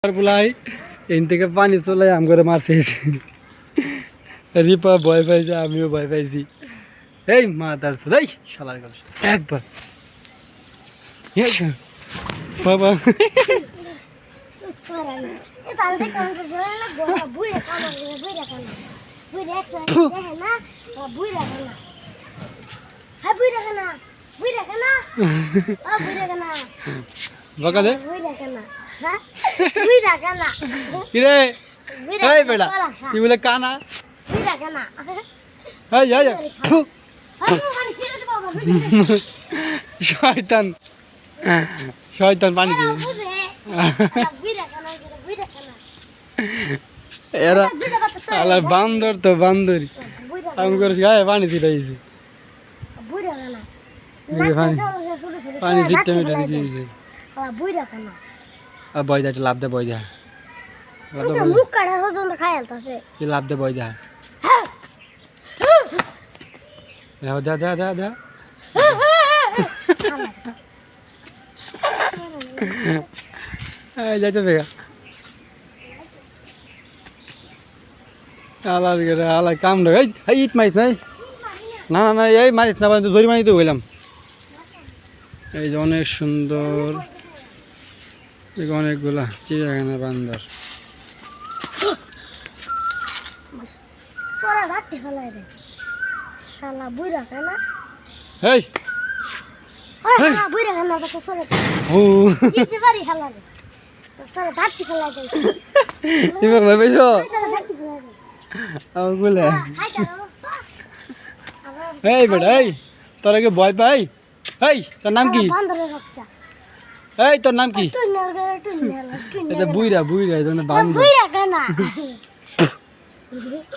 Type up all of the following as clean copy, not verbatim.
বুলাই এন থেকে পানি চলে আম করে মারছে রিপা ভয় পাইছে আমিও ভয় পাইছি এই মা তার এই শালার গেল একবার বাবা বকা দে কিরে এই বেটা কি বলে কানা এই যা যা শয়তান শয়তান পানি দিয়ে এরা আলা বান্দর তো বান্দরি আমি করে গায়ে পানি ছিটাইছি পানি ছিটতে মিটে দিয়েছে আর বয় যায় লাভ দে বয় যায় কি লাভ দে বয় যায় দে দে দে দে যাইতে দেখা আলার আলাই কাম না এই ইট মারিস নাই না না না এই মারিস না ধরি মারি তো হইলাম এই যে অনেক সুন্দর অনেকগুলা চিড়িয়াখানা বান্দর এই এই বেটা এই তোরা কি ভয় পাই এই তোর নাম কি এই তোর নাম কি এটা বুইরা বুইরা এই জন্য বান্দর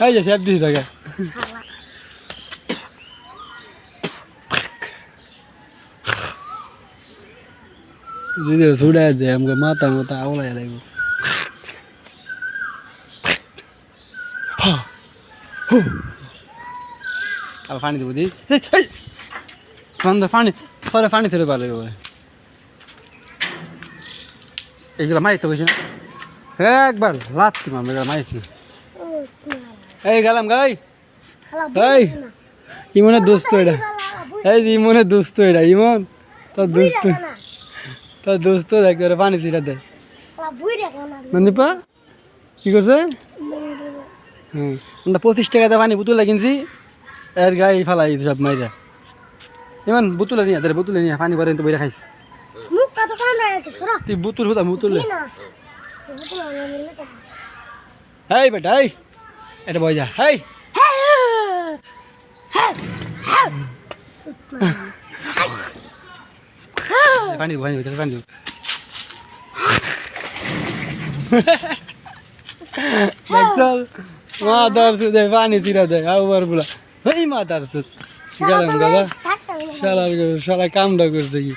এই যে সেফ দিছি তোকে দিদি ছুড়ে যায় আমাকে মাথা মাথা আওলাই লাগবে আর পানি দেবো দি পানি পরে পানি ছেড়ে পারবে এইগুলো মারিস তো কিছু একবার রাত্রি মারবে এগুলো মারিস না এই গেলাম গাই এই ইমনের দোস্ত এটা এই ইমনের দোস্ত এটা ইমন তোর দোস্ত দেখ পানি ছিটা দেয় নন্দীপা কি করছে হুম আমরা 25 টাকাতে পানি বোতলে কিনছি এর গায়ে ফেলাই সব মাইরা ইমান বোতলে নিয়ে পানি ভরে তো বইরা খাইস তুই বোতল হতা বোতলে এই বেটা এই এটা বই যা এই পানি পানি পানি চল মাদার সুদে পানি ছিড়া দেয় আবার বলা এই মাদার সুদ গেলাম দাদা শালা কামটা করছে কি